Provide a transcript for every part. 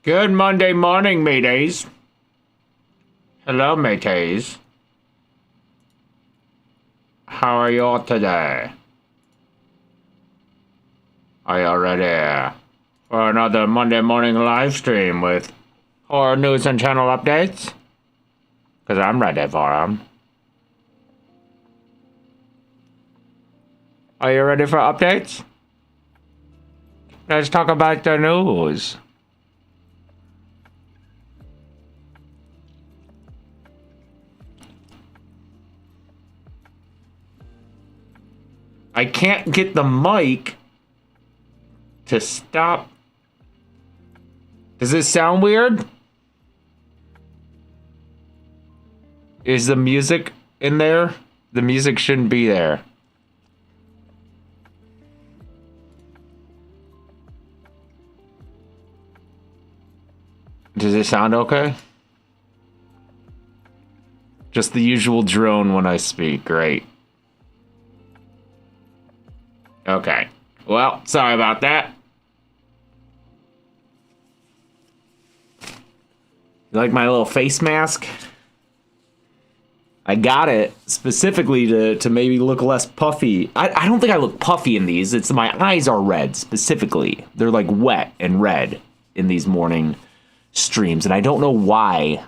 Good Monday morning, mateys. Hello, mateys. How are you all today? Are you ready for another Monday morning live stream with horror news and channel updates? Because I'm ready for them. Are you ready for updates? Let's talk about the news. I can't get the mic to stop. Does this sound weird? Is the music in there? The music shouldn't be there. Does it sound okay? Just the usual drone when I speak. Great. Okay. Well, sorry about that. You like my little face mask? I got it specifically to maybe look less puffy. I don't think I look puffy in these. It's my eyes are red specifically. They're like wet and red in these morning streams, and I don't know why.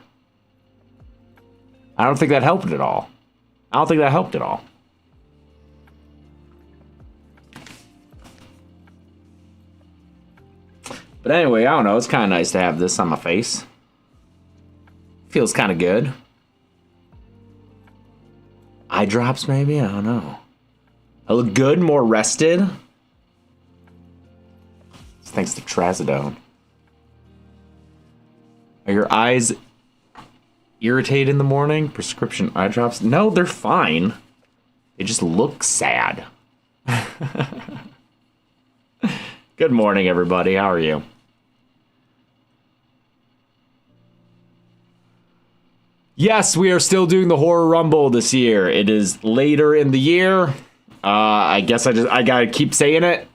I don't think that helped at all. I don't think that helped at all. But anyway, I don't know. It's kind of nice to have this on my face. Feels kind of good. Eye drops, maybe? I don't know. I look good, more rested. Thanks to Trazodone. Are your eyes irritated in the morning? Prescription eye drops? No, they're fine. They just look sad. Good morning, everybody. How are you? Yes, we are still doing the Horror Rumble this year. It is later in the year. I guess I gotta keep saying it.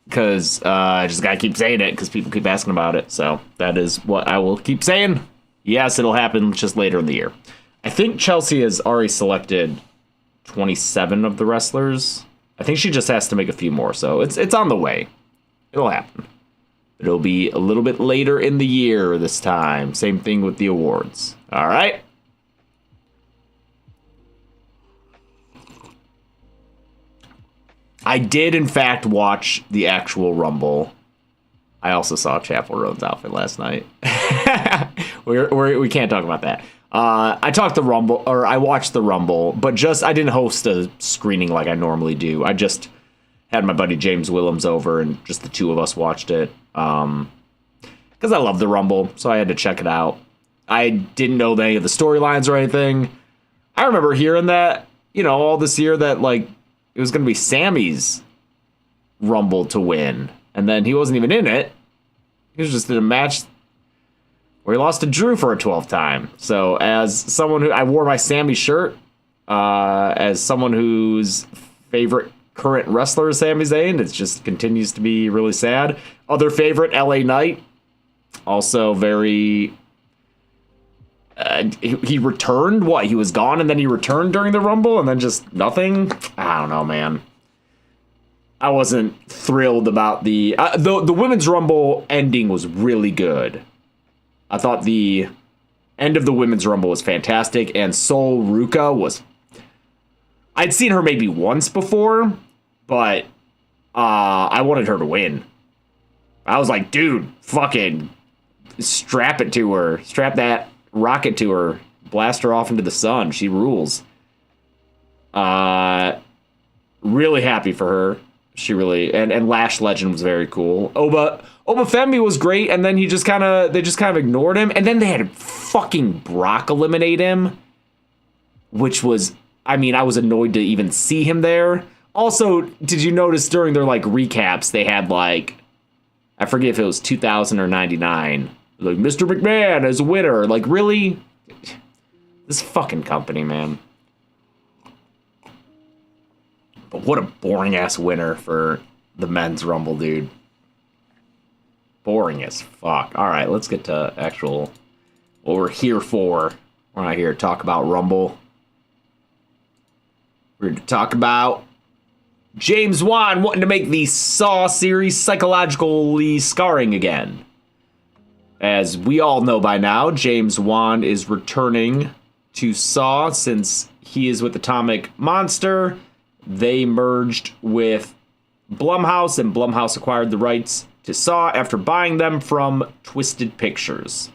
Because I just gotta keep saying it because people keep asking about it. So that is what I will keep saying. Yes, it'll happen just later in the year. I think Chelsea has already selected 27 of the wrestlers. I think she just has to make a few more. So it's on the way. It'll happen. It'll be a little bit later in the year this time. Same thing with the awards. All right. I did, in fact, watch the actual Rumble. I also saw Chapel Roan's outfit last night. we can't talk about that. I watched the Rumble, but I didn't host a screening like I normally do. I just had my buddy James Willems over, and just the two of us watched it. Because I love the Rumble, so I had to check it out. I didn't know any of the storylines or anything. I remember hearing that, all this year that, it was going to be Sammy's Rumble to win. And then he wasn't even in it. He was just in a match where he lost to Drew for a 12th time. So as someone I wore my Sammy shirt, as someone whose favorite current wrestler is Sami Zayn, it just continues to be really sad. Other favorite, LA Knight, also very... he returned. What? He was gone and then he returned during the Rumble and then just nothing. I don't know, man. I wasn't thrilled about the Women's Rumble ending was really good. I thought the end of the Women's Rumble was fantastic, and Sol Ruka was. I'd seen her maybe once before, but I wanted her to win. I was like, dude, fucking strap it to her. Strap that rocket to her, blast her off into the sun. She rules. Really happy for her. She really and Lash Legend was very cool. Oba Femi was great, and then they just kind of ignored him, and then they had fucking Brock eliminate him, which was, I was annoyed to even see him there. Also, did you notice during their recaps they had I forget if it was 2000 or 99. Mr. McMahon as a winner. Really? This fucking company, man. But what a boring-ass winner for the men's Rumble, dude. Boring as fuck. All right, let's get to actual what we're here for. We're not here to talk about Rumble. We're here to talk about James Wan wanting to make the Saw series psychologically scarring again. As we all know by now, James Wan is returning to Saw since he is with Atomic Monster. They merged with Blumhouse, and Blumhouse acquired the rights to Saw after buying them from Twisted Pictures.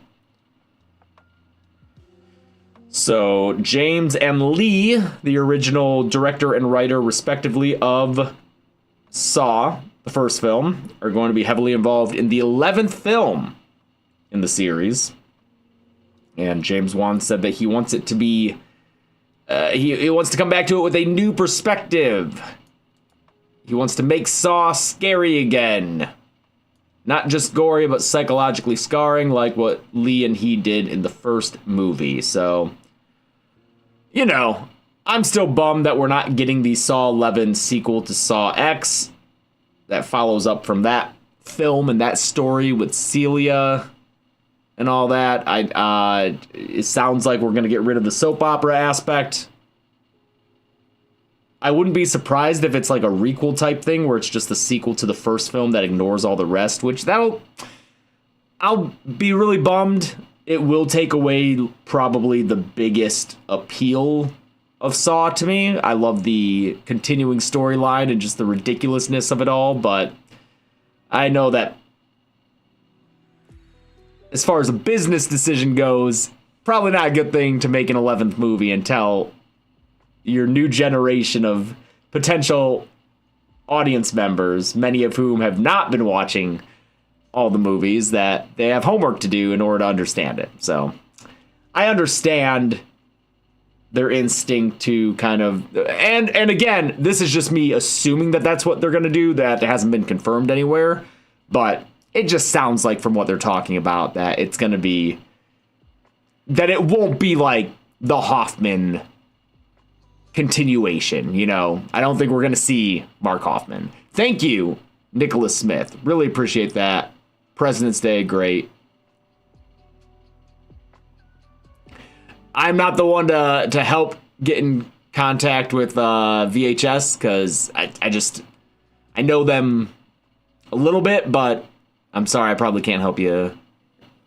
So James and Lee, the original director and writer respectively of Saw, the first film, are going to be heavily involved in the 11th film in the series. And James Wan said that he wants it to be, he wants to come back to it with a new perspective. He wants to make Saw scary again. Not just gory, but psychologically scarring, like what Lee and he did in the first movie. So, you know, I'm still bummed that we're not getting the Saw 11 sequel to Saw X that follows up from that film and that story with Celia and all that. It sounds like we're going to get rid of the soap opera aspect. I wouldn't be surprised if it's like a requel type thing where it's just a sequel to the first film that ignores all the rest, which I'll be really bummed. It will take away probably the biggest appeal of Saw to me. I love the continuing storyline and just the ridiculousness of it all, but I know that as far as a business decision goes, probably not a good thing to make an 11th movie and tell your new generation of potential audience members, many of whom have not been watching all the movies, that they have homework to do in order to understand it. So I understand their instinct to kind of, and again, this is just me assuming that that's what they're going to do, that it hasn't been confirmed anywhere, but it just sounds like from what they're talking about that it's going to be, that it won't be like the Hoffman continuation, you know. I don't think we're going to see Mark Hoffman. Thank you, Nicholas Smith. Really appreciate that. President's Day, great. I'm not the one to help get in contact with VHS because I know them a little bit, but I'm sorry, I probably can't help you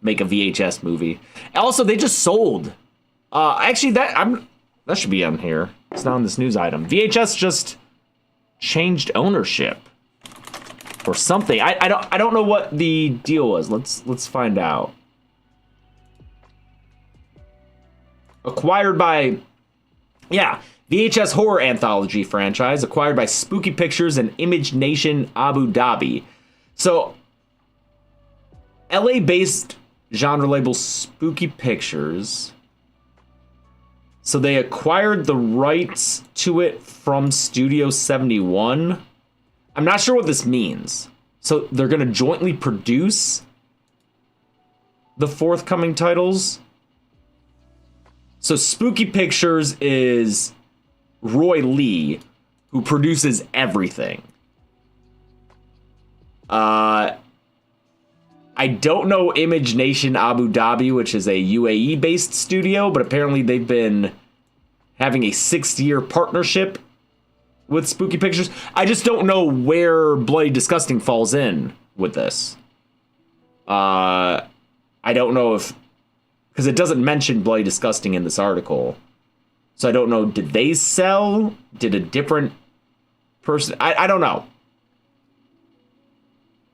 make a VHS movie. Also, they just sold. Actually, that should be on here. It's not on this news item. VHS just changed ownership or something. I don't know what the deal was. Let's find out. Acquired by, VHS horror anthology franchise acquired by Spooky Pictures and Image Nation Abu Dhabi. So, LA-based genre label Spooky Pictures. So they acquired the rights to it from Studio 71. I'm not sure what this means. So they're going to jointly produce the forthcoming titles. So Spooky Pictures is Roy Lee, who produces everything. I don't know Image Nation Abu Dhabi, which is a UAE-based studio, but apparently they've been having a 6-year partnership with Spooky Pictures. I just don't know where Bloody Disgusting falls in with this. I don't know if, because it doesn't mention Bloody Disgusting in this article. So I don't know, did they sell? Did a different person? I don't know.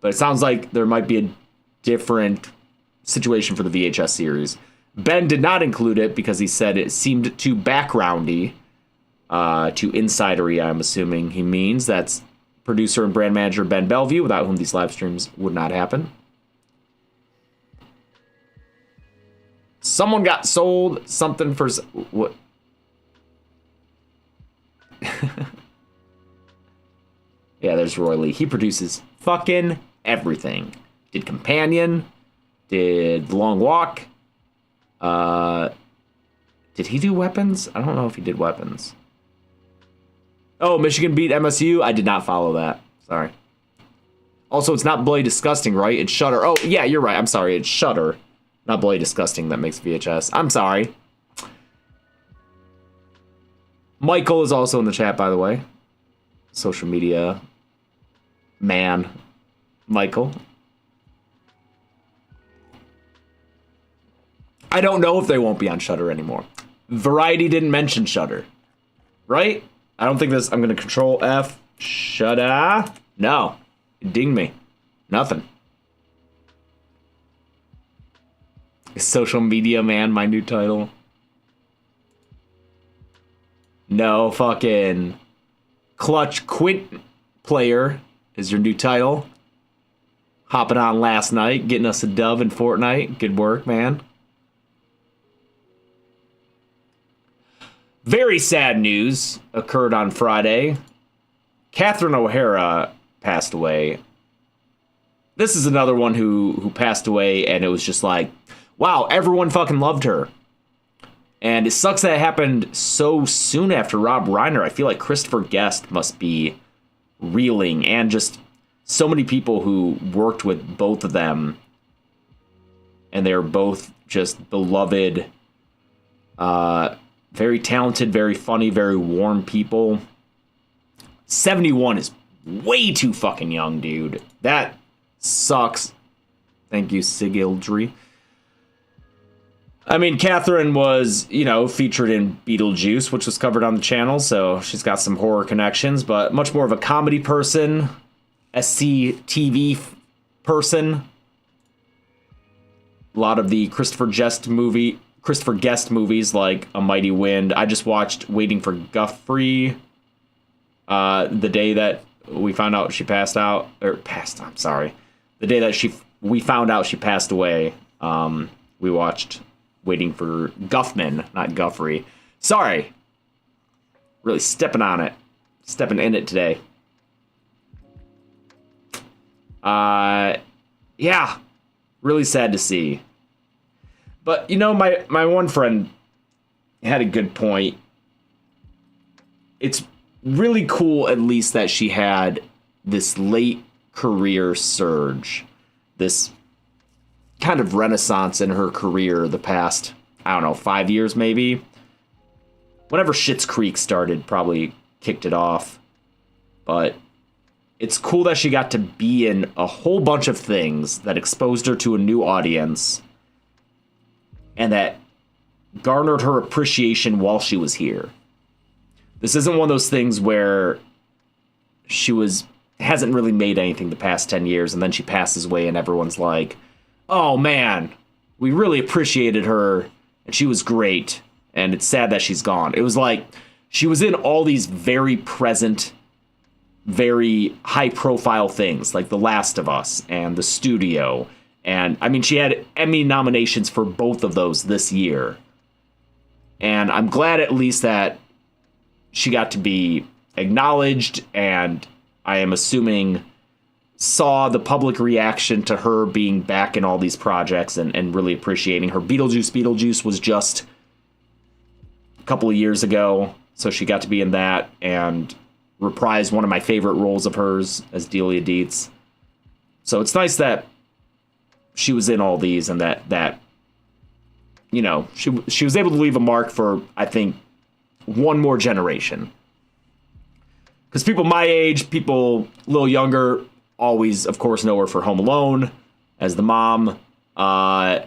But it sounds like there might be a different situation for the VHS series. Ben did not include it because he said it seemed too backgroundy, too insidery, I'm assuming he means. That's producer and brand manager Ben Bellevue, without whom these live streams would not happen. Someone got sold something for what? Yeah, there's Roy Lee. He produces fucking everything. Did Companion, did The Long Walk. Did he do Weapons? I don't know if he did Weapons. Oh, Michigan beat MSU? I did not follow that. Sorry. Also, it's not Bloody Disgusting, right? It's Shudder. Oh, yeah, you're right. I'm sorry. It's Shudder, not Bloody Disgusting that makes VHS. I'm sorry. Michael is also in the chat, by the way. Social media man, Michael. I don't know if they won't be on Shudder anymore. Variety didn't mention Shudder, right? I don't think this. I'm gonna Control F. Shudder. No, it dinged me. Nothing. Social media man, my new title. No, fucking Clutch Quint Player is your new title. Hopping on last night, getting us a dub in Fortnite. Good work, man. Very sad news occurred on Friday. Catherine O'Hara passed away. This is another one who passed away, and it was just like, wow, everyone fucking loved her. And it sucks that it happened so soon after Rob Reiner. I feel like Christopher Guest must be reeling, and just so many people who worked with both of them. And they're both just beloved, very talented, very funny, very warm people. 71 is way too fucking young, dude. That sucks. Thank you, Sigildry. I mean, Catherine was, featured in Beetlejuice, which was covered on the channel, so she's got some horror connections, but much more of a comedy person, SCTV person. A lot of the Christopher Guest movies like A Mighty Wind. I just watched Waiting for Guthrie the day that we found out she passed out, the day that we found out she passed away. We watched Waiting for Guffman, not Guthrie. Sorry. Really stepping on it. Stepping in it today. Yeah. Really sad to see. But, my one friend had a good point. It's really cool, at least, that she had this late career surge. This kind of renaissance in her career the past, 5 years maybe. Whenever Schitt's Creek started, probably kicked it off. But it's cool that she got to be in a whole bunch of things that exposed her to a new audience and that garnered her appreciation while she was here. This isn't one of those things where she hasn't really made anything the past 10 years and then she passes away and everyone's like, oh man, we really appreciated her and she was great and it's sad that she's gone. It was like she was in all these very present, very high profile things like The Last of Us and The Studio. And I mean, she had Emmy nominations for both of those this year. And I'm glad at least that she got to be acknowledged, and I am assuming saw the public reaction to her being back in all these projects and really appreciating her. Beetlejuice was just a couple of years ago, so she got to be in that and reprised one of my favorite roles of hers as Delia Dietz. So it's nice that she was in all these and that she was able to leave a mark for, I think, one more generation. Because people my age, people a little younger, always, of course, know her for Home Alone as the mom, all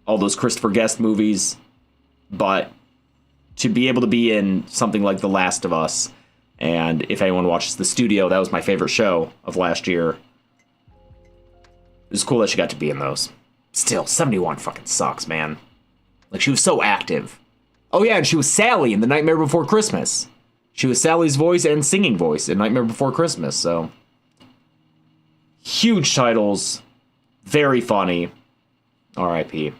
those Christopher Guest movies. But to be able to be in something like The Last of Us, and if anyone watches The Studio, that was my favorite show of last year. It was cool that she got to be in those. Still, 71 fucking sucks, man. Like, she was so active. Oh yeah, and she was Sally in The Nightmare Before Christmas. She was Sally's voice and singing voice in Nightmare Before Christmas, so. Huge titles. Very funny. R.I.P.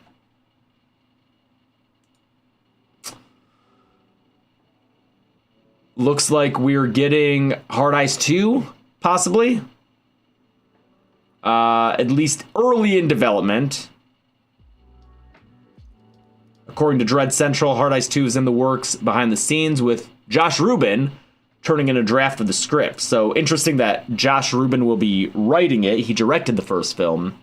Looks like we're getting Hard Eyes 2, possibly. At least early in development. According to Dread Central, Hard Eyes 2 is in the works behind the scenes with Josh Rubin, turning in a draft of the script. So interesting that Josh Rubin will be writing it. He directed the first film.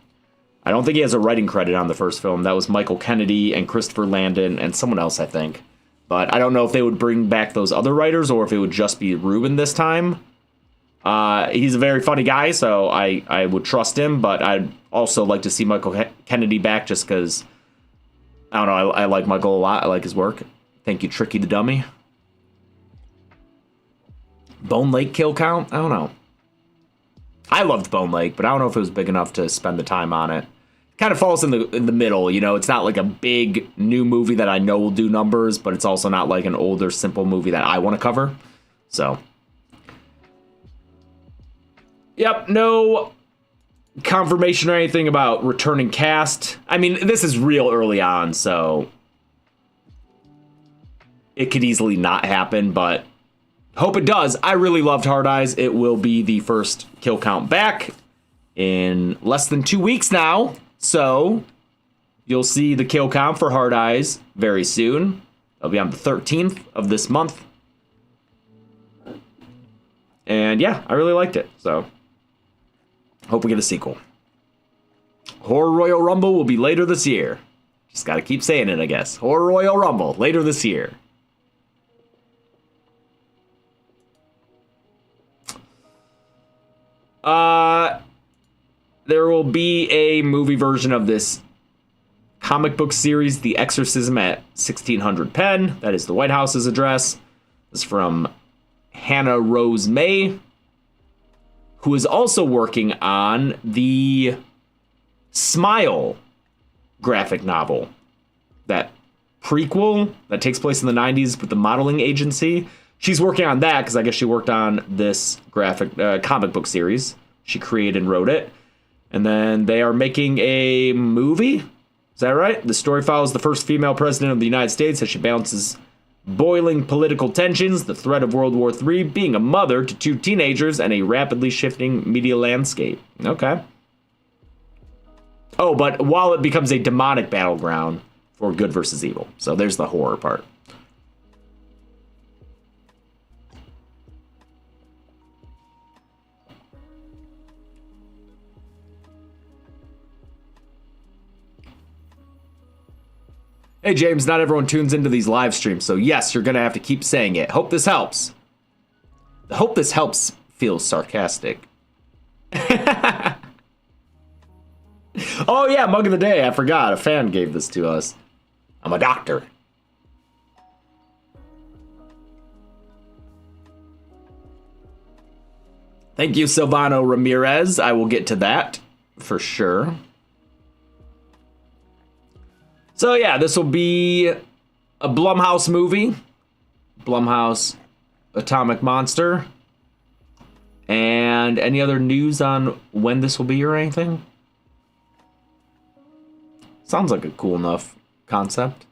I don't think he has a writing credit on the first film. That was Michael Kennedy and Christopher Landon and someone else, I think. But I don't know if they would bring back those other writers or if it would just be Rubin this time. He's a very funny guy, so I would trust him. But I'd also like to see Michael Kennedy back just because, I don't know, I like Michael a lot. I like his work. Thank you, Tricky the Dummy. Bone Lake kill count? I don't know. I loved Bone Lake, but I don't know if it was big enough to spend the time on it. Kind of falls in the middle, you know. It's not like a big new movie that I know will do numbers, but it's also not like an older, simple movie that I want to cover. So, yep, no confirmation or anything about returning cast. I mean, this is real early on, so it could easily not happen, but hope it does. I really loved Hard Eyes. It will be the first kill count back in less than 2 weeks now. So you'll see the kill count for Hard Eyes very soon. It'll be on the 13th of this month. And yeah, I really liked it. So hope we get a sequel. Horror Royal Rumble will be later this year. Just got to keep saying it, I guess. Horror Royal Rumble later this year. There will be a movie version of this comic book series, The Exorcism at 1600 Penn. That is the White House's address. This is from Hannah Rose May, who is also working on the Smile graphic novel. That prequel that takes place in the 90s with the modeling agency. She's working on that because I guess she worked on this graphic comic book series. She created and wrote it. And then they are making a movie. Is that right? The story follows the first female president of the United States as she balances boiling political tensions, the threat of World War III, being a mother to 2 teenagers, and a rapidly shifting media landscape. Okay. Oh, but while it becomes a demonic battleground for good versus evil. So there's the horror part. Hey, James, not everyone tunes into these live streams, so yes, you're going to have to keep saying it. Hope this helps. The hope this helps feels sarcastic. Oh, yeah, Mug of the Day. I forgot. A fan gave this to us. I'm a doctor. Thank you, Silvano Ramirez. I will get to that for sure. So yeah, this will be a Blumhouse movie. Blumhouse Atomic Monster. And any other news on when this will be or anything? Sounds like a cool enough concept.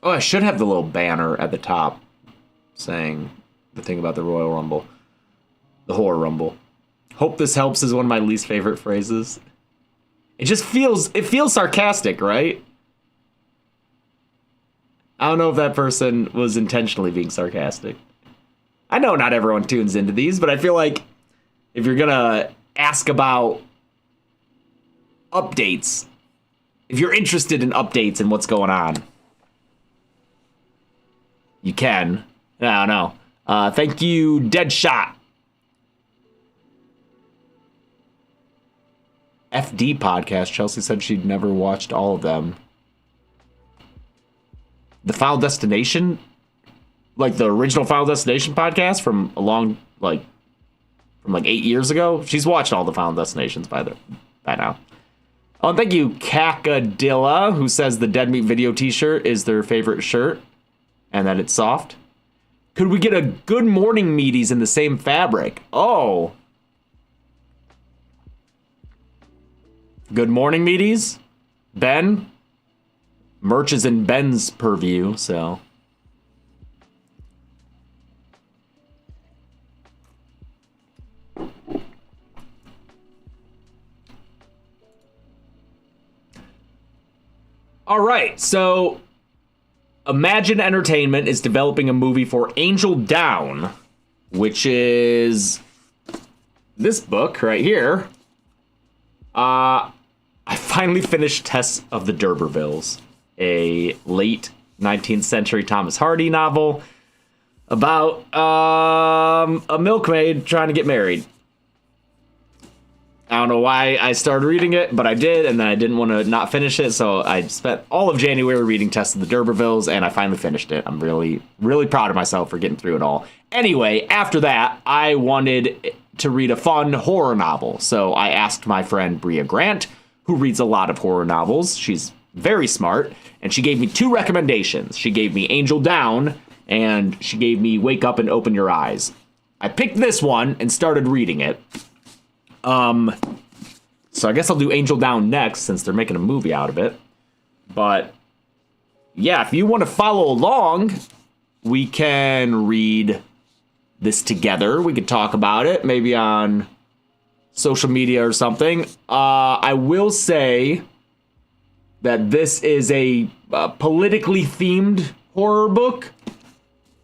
Oh, I should have the little banner at the top saying the thing about the Royal Rumble. The Horror Rumble. Hope this helps is one of my least favorite phrases. It just feels sarcastic, right? I don't know if that person was intentionally being sarcastic. I know not everyone tunes into these, but I feel like if you're gonna ask about updates, if you're interested in updates and what's going on, you can. I don't know. Thank you, Deadshot. FD podcast. Chelsea said she'd never watched all of them. The Final Destination, like the original Final Destination podcast from a long, like 8 years ago. She's watched all the Final Destinations by now. Oh, and thank you, Kakadilla, who says the Dead Meat Video t-shirt is their favorite shirt and that it's soft. Could we get a Good Morning Meaties in the same fabric? Oh. Good morning, Meaties. Ben. Merch is in Ben's purview, so. All right, so Imagine Entertainment is developing a movie for Angel Down, which is this book right here. I finally finished Tess of the D'Urbervilles, a late 19th century Thomas Hardy novel about a milkmaid trying to get married. I don't know why I started reading it, but I did, and then I didn't want to not finish it, so I spent all of January reading Tess of the D'Urbervilles, and I finally finished it. I'm really, really proud of myself for getting through it all. Anyway, after that, I wanted to read a fun horror novel, so I asked my friend Bria Grant, who reads a lot of horror novels. She's very smart, and she gave me 2 recommendations. She gave me Angel Down, and she gave me Wake Up and Open Your Eyes. I picked this one and started reading it. So I guess I'll do Angel Down next since they're making a movie out of it. But yeah, if you want to follow along, we can read this together. We could talk about it, maybe on social media or something. I will say that this is a politically themed horror book.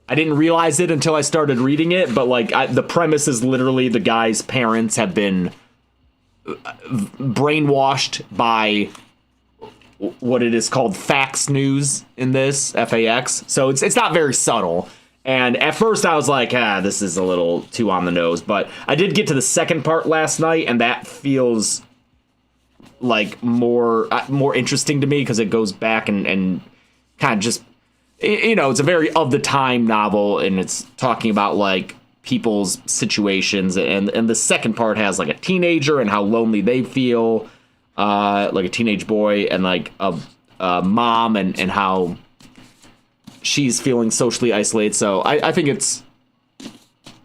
I didn't realize it until I started reading it, but like the premise is literally the guy's parents have been brainwashed by what it is called fax news in this, FAX. So it's not very subtle. And at first I was like, this is a little too on the nose. But I did get to the second part last night, and that feels like more interesting to me because it goes back and kind of just, you know, it's a very of the time novel, and it's talking about like people's situations, and the second part has like a teenager and how lonely they feel, like a teenage boy, and like a mom and how she's feeling socially isolated. So I think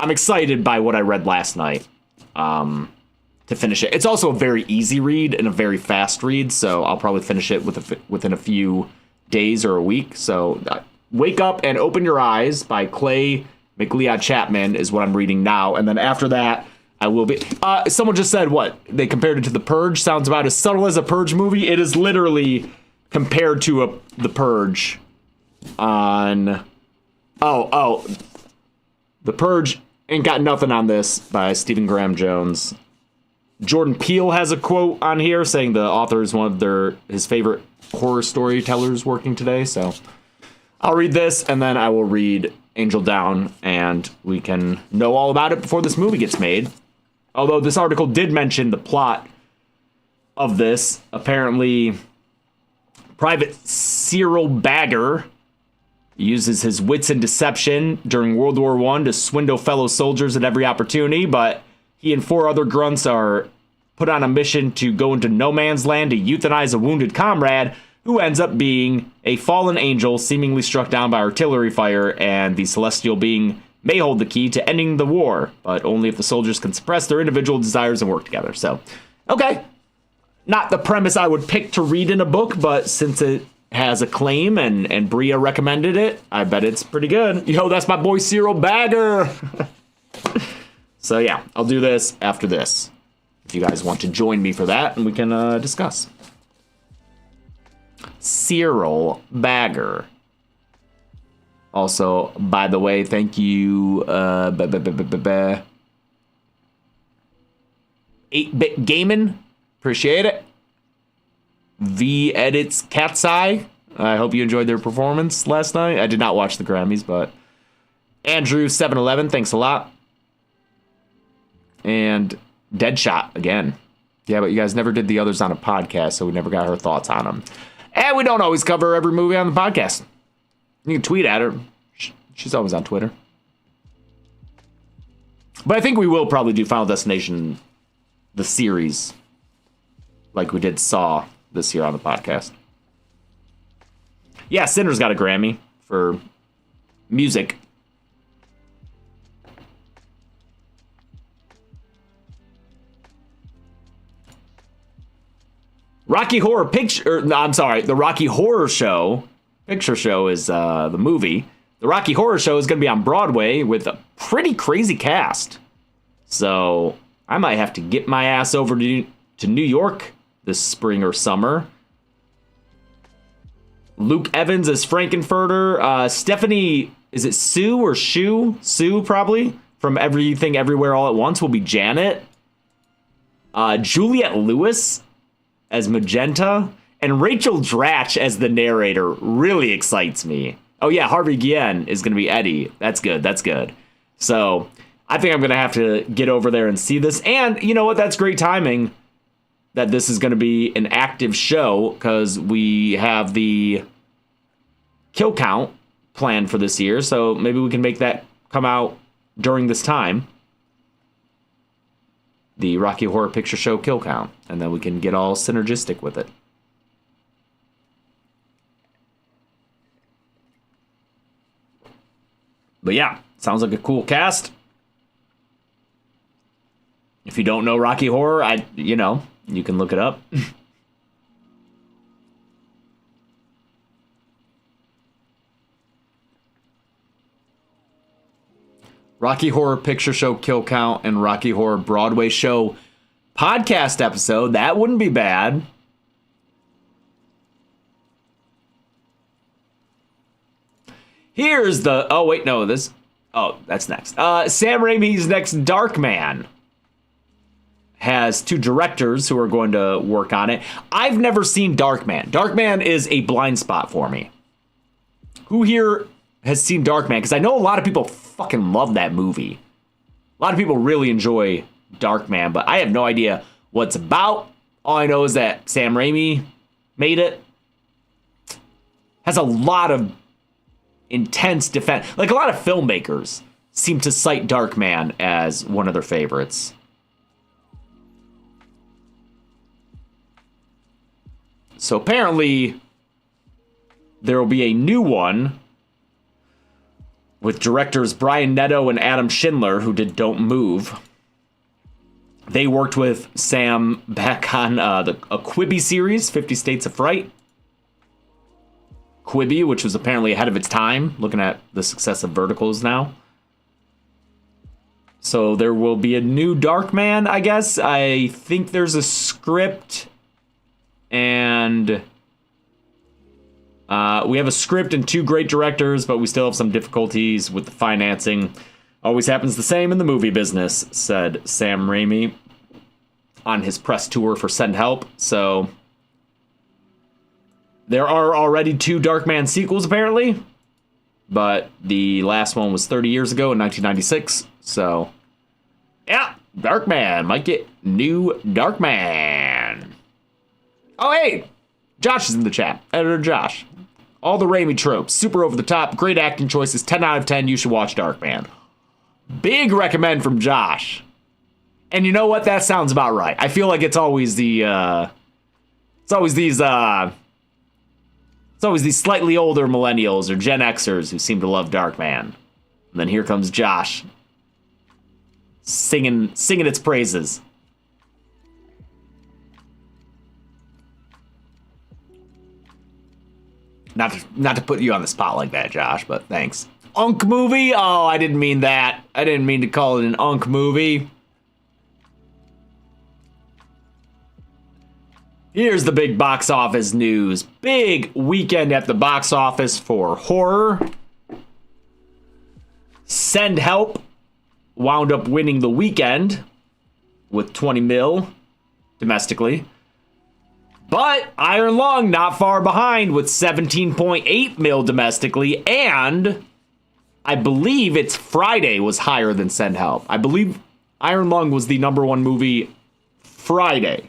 I'm excited by what I read last night to finish it. It's also a very easy read and a very fast read, so I'll probably finish it within a few days or a week. So Wake Up and Open Your Eyes by Clay McLeod Chapman is what I'm reading now. And then after that, I will be... someone just said, what? They compared it to The Purge. Sounds about as subtle as a Purge movie. It is literally compared to The Purge on... Oh. The Purge Ain't Got Nothing on This by Stephen Graham Jones. Jordan Peele has a quote on here saying the author is one of his favorite horror storytellers working today. So I'll read this, and then I will read Angel Down, and we can know all about it before this movie gets made. Although this article did mention the plot of this. Apparently, Private Cyril Bagger uses his wits and deception during World War I to swindle fellow soldiers at every opportunity, but he and 4 other grunts are put on a mission to go into no man's land to euthanize a wounded comrade who ends up being a fallen angel seemingly struck down by artillery fire, and the celestial being may hold the key to ending the war, but only if the soldiers can suppress their individual desires and work together. So, okay. Not the premise I would pick to read in a book, but since it has acclaim and Bria recommended it, I bet it's pretty good. Yo, that's my boy Cyril Bagger! So yeah, I'll do this after this, if you guys want to join me for that, and we can discuss. Cyril Bagger. Also, by the way, thank you, 8-Bit Gaming. Appreciate it. V Edits Cat's Eye. I hope you enjoyed their performance last night. I did not watch the Grammys, but Andrew 711, thanks a lot. And Deadshot again. Yeah, but you guys never did the others on a podcast, so we never got her thoughts on them. And we don't always cover every movie on the podcast. You can tweet at her. She's always on Twitter. But I think we will probably do Final Destination, the series, like we did Saw this year on the podcast. Yeah, Sinner's got a Grammy for music. Rocky Horror Picture... No, I'm sorry. The Rocky Horror Show... Picture Show is the movie. The Rocky Horror Show is going to be on Broadway with a pretty crazy cast. So I might have to get my ass over to New York this spring or summer Luke Evans as Frankenfurter. Stephanie, is it Sue or Sue? Sue, probably, from Everything Everywhere All at Once, will be Janet. Juliette Lewis as Magenta. And Rachel Dratch as the narrator really excites me. Oh, yeah, Harvey Guillen is going to be Eddie. That's good. That's good. So I think I'm going to have to get over there and see this. And you know what? That's great timing that this is going to be an active show because we have the kill count planned for this year. So maybe we can make that come out during this time. The Rocky Horror Picture Show kill count. And then we can get all synergistic with it. But yeah, sounds like a cool cast. If you don't know Rocky Horror, you can look it up. Rocky Horror Picture Show kill count and Rocky Horror Broadway Show podcast episode. That wouldn't be bad. Here's the... Oh, wait, no, this... Oh, that's next. Sam Raimi's next Darkman has 2 directors who are going to work on it. I've never seen Darkman. Darkman is a blind spot for me. Who here has seen Darkman? Because I know a lot of people fucking love that movie. A lot of people really enjoy Darkman, but I have no idea what it's about. All I know is that Sam Raimi made it. Has a lot of intense defense. Like, a lot of filmmakers seem to cite Darkman as one of their favorites. So apparently there will be a new one with directors Brian Netto and Adam Schindler, who did Don't Move. They worked with Sam back on a Quibi series, 50 States of Fright. Quibi, which was apparently ahead of its time, looking at the success of Verticals now. So there will be a new Darkman, I guess. I think there's a script, and we have a script and 2 great directors, but we still have some difficulties with the financing. Always happens the same in the movie business, said Sam Raimi on his press tour for Send Help. So there are already 2 Darkman sequels, apparently. But the last one was 30 years ago in 1996. So, yeah, Darkman. Might get new Darkman. Oh, hey, Josh is in the chat. Editor Josh. All the Raimi tropes. Super over the top. Great acting choices. 10 out of 10. You should watch Darkman. Big recommend from Josh. And you know what? That sounds about right. I feel like it's always these slightly older millennials or Gen Xers who seem to love Darkman. And then here comes Josh singing its praises. Not to put you on the spot like that, Josh, but thanks. Unk movie? Oh, I didn't mean that. I didn't mean to call it an Unk movie. Here's the big box office news. Big weekend at the box office for horror. Send Help wound up winning the weekend with 20 mil domestically. But Iron Lung not far behind with 17.8 mil domestically, and I believe it's Friday was higher than Send Help. I believe Iron Lung was the #1 movie Friday.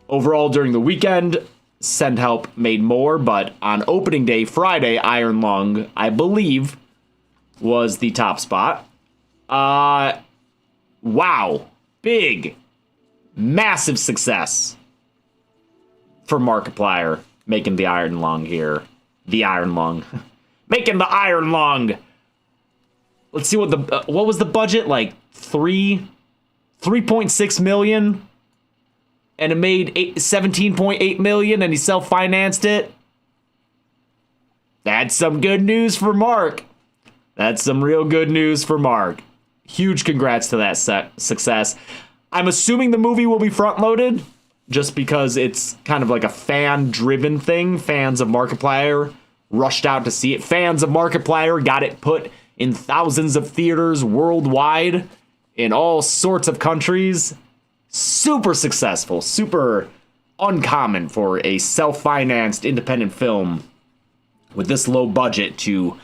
Overall, during the weekend, Send Help made more, but on opening day, Friday, Iron Lung, I believe, was the top spot. Wow. Big, massive success for Markiplier, making the Iron Lung here. The Iron Lung. Making the Iron Lung. Let's see what was the budget? Like 3.6 million? And it made 17.8 million, and he self-financed it. That's some good news for Mark. That's some real good news for Mark. Huge congrats to that success. I'm assuming the movie will be front-loaded. just because it's kind of like a fan-driven thing. Fans of Markiplier rushed out to see it. Fans of Markiplier got it put in thousands of theaters worldwide in all sorts of countries. Super successful, super uncommon for a self-financed independent film with this low budget to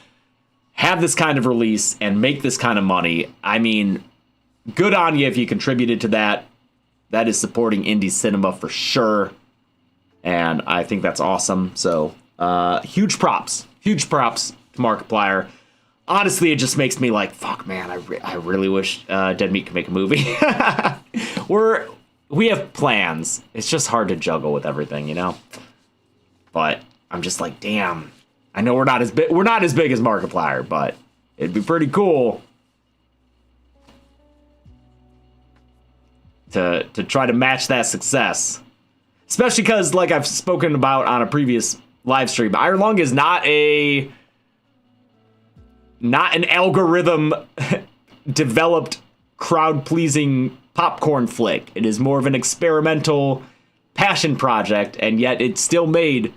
have this kind of release and make this kind of money. I mean, good on you if you contributed to that. That is supporting indie cinema for sure. And I think that's awesome. So, huge props. Huge props to Markiplier. Honestly, it just makes me like, fuck, man, I really wish Dead Meat could make a movie. We have plans. It's just hard to juggle with everything, you know? But I'm just like, damn. I know we're not as big as Markiplier, but it'd be pretty cool to try to match that success. Especially because, like I've spoken about on a previous live stream, Iron Lung is not an algorithm developed crowd-pleasing popcorn flick. It is more of an experimental passion project, and yet it still made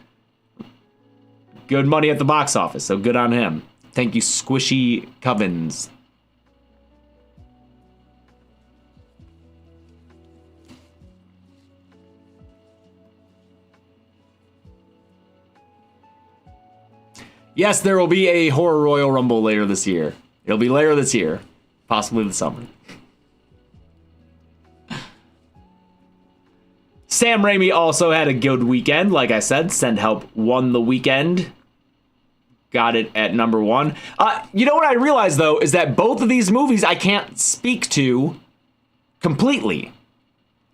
good money at the box office, so good on him. Thank you, Squishy Covens. Yes, there will be a Horror Royal Rumble later this year. It'll be later this year, possibly the summer. Sam Raimi also had a good weekend. Like I said, Send Help won the weekend. Got it at number 1. You know what I realized, though, is that both of these movies I can't speak to completely.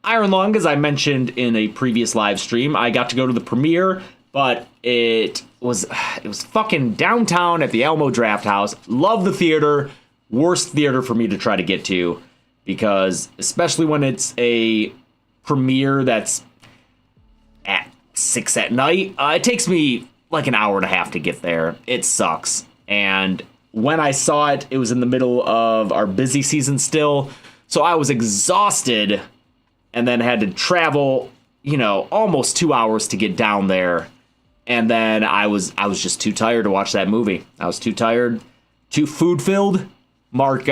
Iron Lung, as I mentioned in a previous live stream, I got to go to the premiere, but it was fucking downtown at the Alamo Draft House. Love the theater. Worst theater for me to try to get to, because especially when it's a premiere that's at 6 at night, it takes me like an hour and a half to get there. It sucks. And when I saw it, it was in the middle of our busy season still, so I was exhausted and then had to travel, almost 2 hours to get down there. And then I was just too tired to watch that movie. I was too tired, too food-filled. Mark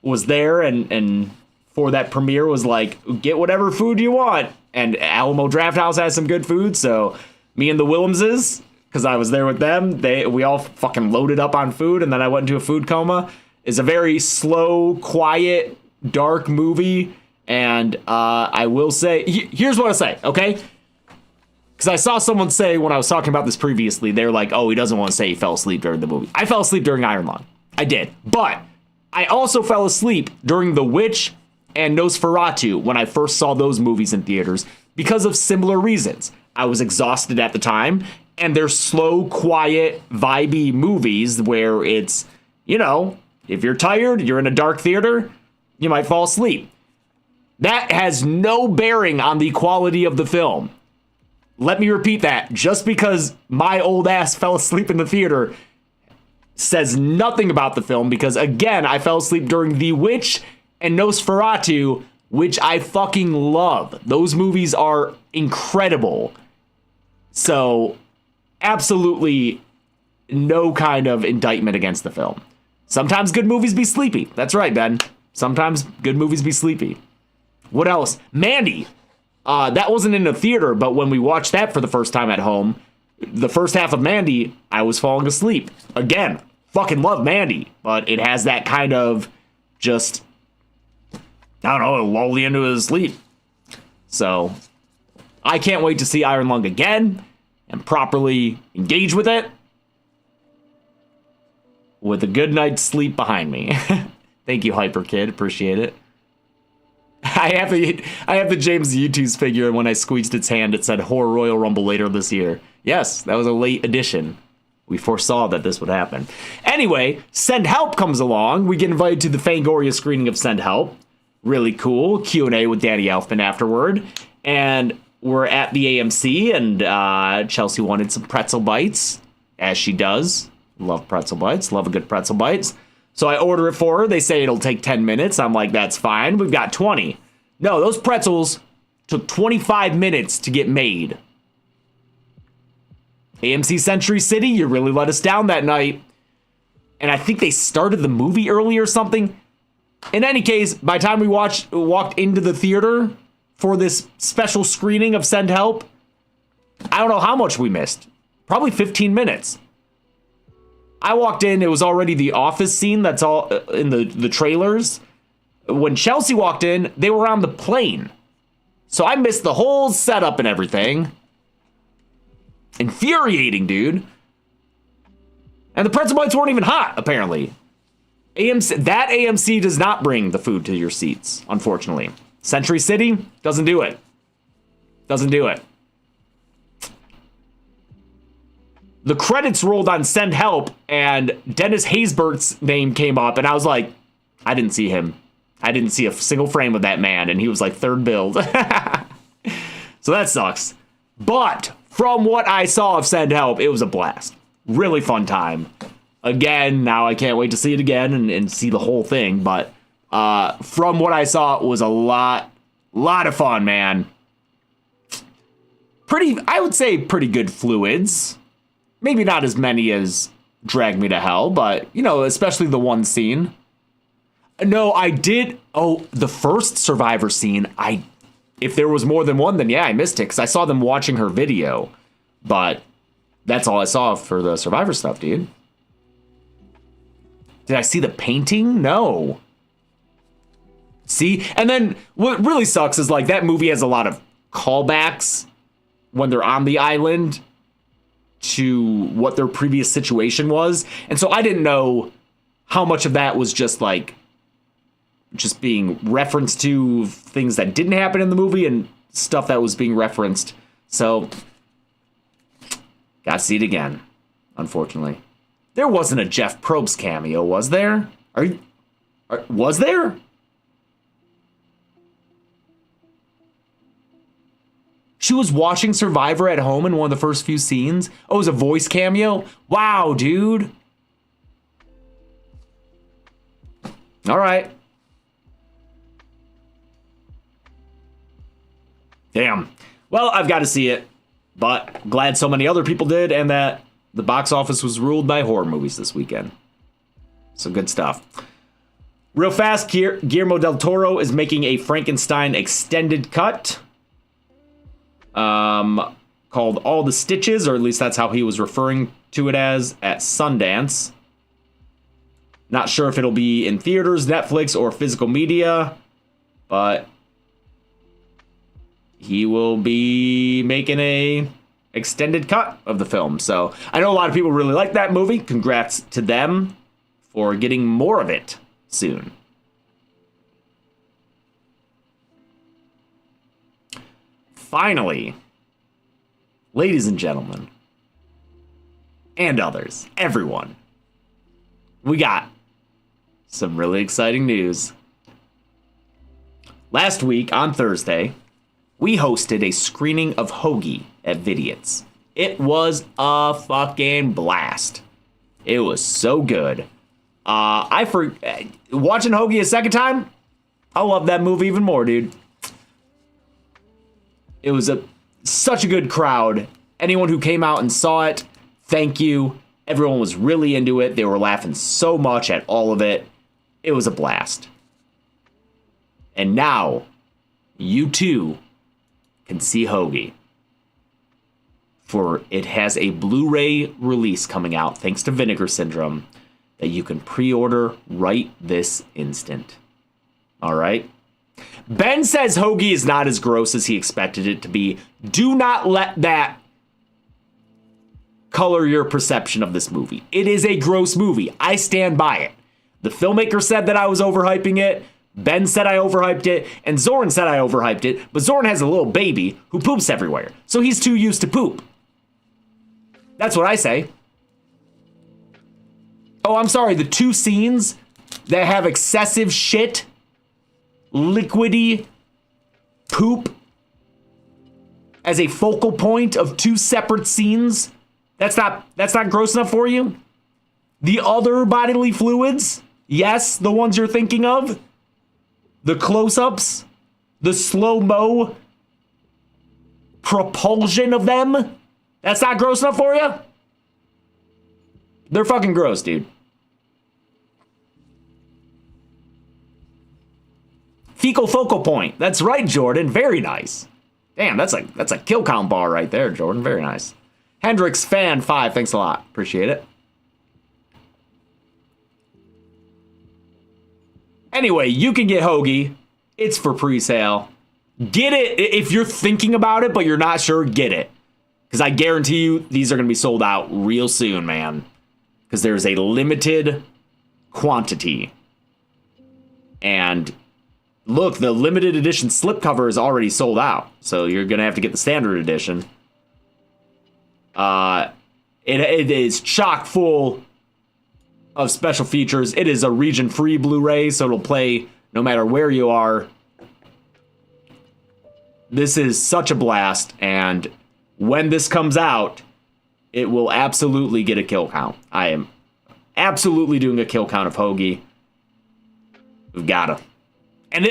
was there and for that premiere was like, get whatever food you want. And Alamo Draft House has some good food, so me and the Willemses, because I was there with them, we all fucking loaded up on food, and then I went into a food coma. It's a very slow, quiet, dark movie, and I will say, here's what I say, okay? Because I saw someone say when I was talking about this previously, they're like, oh, he doesn't want to say he fell asleep during the movie. I fell asleep during Iron Lung. I did. But I also fell asleep during The Witch and Nosferatu when I first saw those movies in theaters because of similar reasons. I was exhausted at the time, and they're slow, quiet, vibey movies where it's, if you're tired, you're in a dark theater, you might fall asleep. That has no bearing on the quality of the film. Let me repeat that. Just because my old ass fell asleep in the theater says nothing about the film, because, again, I fell asleep during The Witch and Nosferatu, which I fucking love. Those movies are incredible. So, absolutely no kind of indictment against the film. Sometimes good movies be sleepy. That's right, Ben. Sometimes good movies be sleepy. What else? Mandy. That wasn't in a theater, but when we watched that for the first time at home, the first half of Mandy, I was falling asleep. Again, fucking love Mandy, but it has that kind of just, I don't know, lull you into sleep. So, I can't wait to see Iron Lung again and properly engage with it with a good night's sleep behind me. Thank you, Hyper Kid. Appreciate it. I have the James U2's figure, and when I squeezed its hand, it said Horror Royal Rumble later this year. Yes, that was a late addition. We foresaw that this would happen. Anyway, Send Help comes along. We get invited to the Fangoria screening of Send Help. Really cool. Q&A with Danny Elfman afterward. And we're at the AMC, and Chelsea wanted some pretzel bites, as she does. Love pretzel bites. Love a good pretzel bites. So I order it for her. They say it'll take 10 minutes. I'm like, that's fine. We've got 20. No, those pretzels Took 25 minutes to get made. AMC Century City, you really let us down that night. And I think they started the movie early or something. In any case, by the time we walked into the theater for this special screening of Send Help, I don't know how much we missed. Probably 15 minutes. I walked in, it was already the office scene that's all in the trailers. When Chelsea walked in, they were on the plane. So I missed the whole setup and everything. Infuriating, dude. And the pretzel bites weren't even hot, apparently. AMC does not bring the food to your seats, unfortunately. Century City doesn't do it. Doesn't do it. The credits rolled on Send Help, and Dennis Haysbert's name came up, and I was like, I didn't see him. I didn't see a single frame of that man, and he was like third build. So that sucks. But from what I saw of Send Help, it was a blast. Really fun time. Again, now I can't wait to see it again and see the whole thing. But from what I saw, it was a lot of fun, man. I would say pretty good fluids. Maybe not as many as Drag Me to Hell, but, you know, especially the one scene. No, I did. Oh, the first Survivor scene, if there was more than one, then yeah, I missed it because I saw them watching her video. But that's all I saw for the Survivor stuff, dude. Did I see the painting? No. See? And then what really sucks is like that movie has a lot of callbacks when they're on the island to what their previous situation was. And so I didn't know how much of that was just being referenced to things that didn't happen in the movie and stuff that was being referenced. So gotta see it again, unfortunately. There wasn't a Jeff Probst cameo, was there? Was there? She was watching Survivor at home in one of the first few scenes. Oh, it was a voice cameo? Wow, dude. All right. Damn. Well, I've got to see it, but glad so many other people did and that the box office was ruled by horror movies this weekend. So good stuff. Real fast, Guillermo del Toro is making a Frankenstein extended cut. Called All the Stitches, or at least that's how he was referring to it as at Sundance. Not sure if it'll be in theaters, Netflix, or physical media, but he will be making a extended cut of the film. So I know a lot of people really like that movie. Congrats to them for getting more of it soon. Finally, ladies and gentlemen, and others, everyone, we got some really exciting news. Last week on Thursday, we hosted a screening of Hoagie at Vidiot's. It was a fucking blast. It was so good. Watching Hoagie a second time, I love that movie even more, dude. It was such a good crowd. Anyone who came out and saw it, thank you. Everyone was really into it. They were laughing so much at all of it. It was a blast. And now, you too can see Hoagie. For it has a Blu-ray release coming out, thanks to Vinegar Syndrome, that you can pre-order right this instant. All right? Ben says Hoagie is not as gross as he expected it to be. Do not let that color your perception of this movie. It is a gross movie. I stand by it. The filmmaker said that I was overhyping it. Ben said I overhyped it. And Zoran said I overhyped it. But Zoran has a little baby who poops everywhere. So he's too used to poop. That's what I say. Oh, I'm sorry. The two scenes that have excessive shit, liquidy poop as a focal point of two separate scenes, that's not gross enough for you? The other bodily fluids, yes, the ones you're thinking of, the close-ups, the slow-mo propulsion of them? That's not gross enough for you? They're fucking gross, dude. Fecal focal point. That's right, Jordan. Very nice. Damn, that's a kill count bar right there, Jordan. Very nice. Hendrix Fan 5, thanks a lot. Appreciate it. Anyway, you can get Hoagie. It's for pre-sale. Get it if you're thinking about it, but you're not sure, get it. Because I guarantee you, these are going to be sold out real soon, man. Because there's a limited quantity. And look, the limited edition slipcover is already sold out. So you're going to have to get the standard edition. It is chock full of special features. It is a region-free Blu-ray, so it'll play no matter where you are. This is such a blast, and when this comes out, it will absolutely get a kill count. I am absolutely doing a kill count of Hoagie. We've got to. And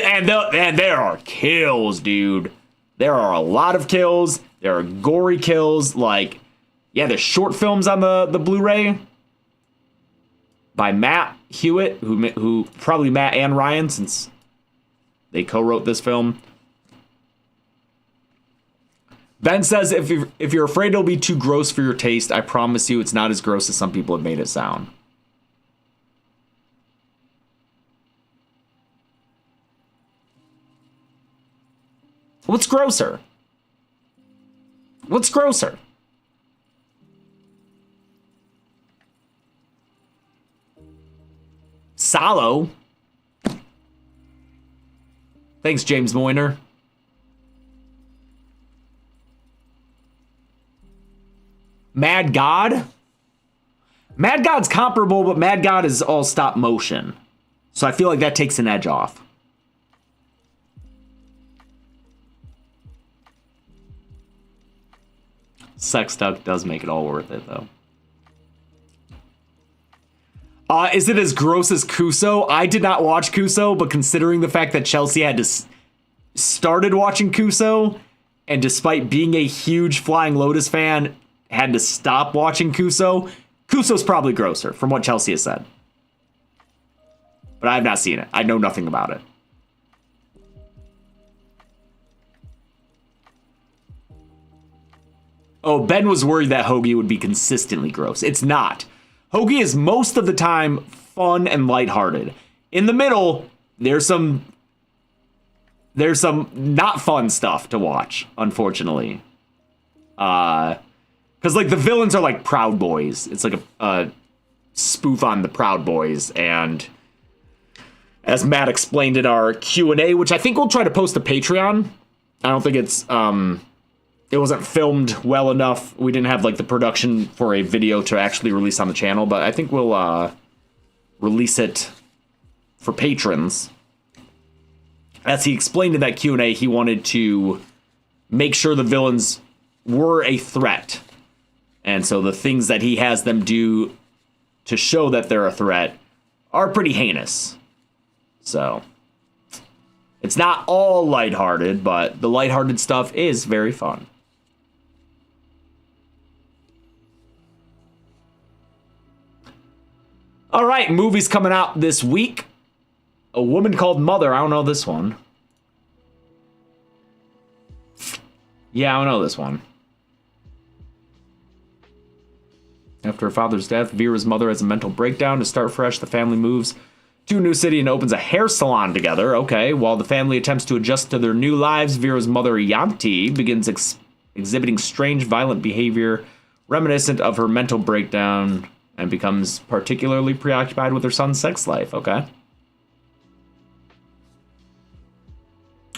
there are kills, dude. There are a lot of kills. There are gory kills. Like, yeah, there's short films on the Blu-ray by Matt Hewitt, who probably Matt and Ryan, since they co-wrote this film. Ben says, if you're afraid it'll be too gross for your taste, I promise you it's not as gross as some people have made it sound. What's grosser? What's grosser? Salo. Thanks, James Moyner. Mad God? Mad God's comparable, but Mad God is all stop motion. So I feel like that takes an edge off. Sex Duck does make it all worth it, though. Is it as gross as Kuso? I did not watch Kuso, but considering the fact that Chelsea had to started watching Kuso, and despite being a huge Flying Lotus fan, had to stop watching Kuso, Kuso's probably grosser, from what Chelsea has said. But I have not seen it. I know nothing about it. Oh, Ben was worried that Hoagie would be consistently gross. It's not. Hoagie is most of the time fun and lighthearted. In the middle, there's some not fun stuff to watch, unfortunately. Because, like, the villains are like Proud Boys. It's like a spoof on the Proud Boys. And as Matt explained in our Q&A, which I think we'll try to post to Patreon. I don't think it's... it wasn't filmed well enough. We didn't have, like, the production for a video to actually release on the channel. But I think we'll release it for patrons. As he explained in that Q&A, he wanted to make sure the villains were a threat. And so the things that he has them do to show that they're a threat are pretty heinous. So it's not all lighthearted, but the lighthearted stuff is very fun. All right, movies coming out this week. A Woman Called Mother. I don't know this one. Yeah, I don't know this one. After her father's death, Vera's mother has a mental breakdown. To start fresh, the family moves to a new city and opens a hair salon together. Okay, while the family attempts to adjust to their new lives, Vera's mother, Yanti, begins exhibiting strange, violent behavior reminiscent of her mental breakdown and becomes particularly preoccupied with her son's sex life. Okay.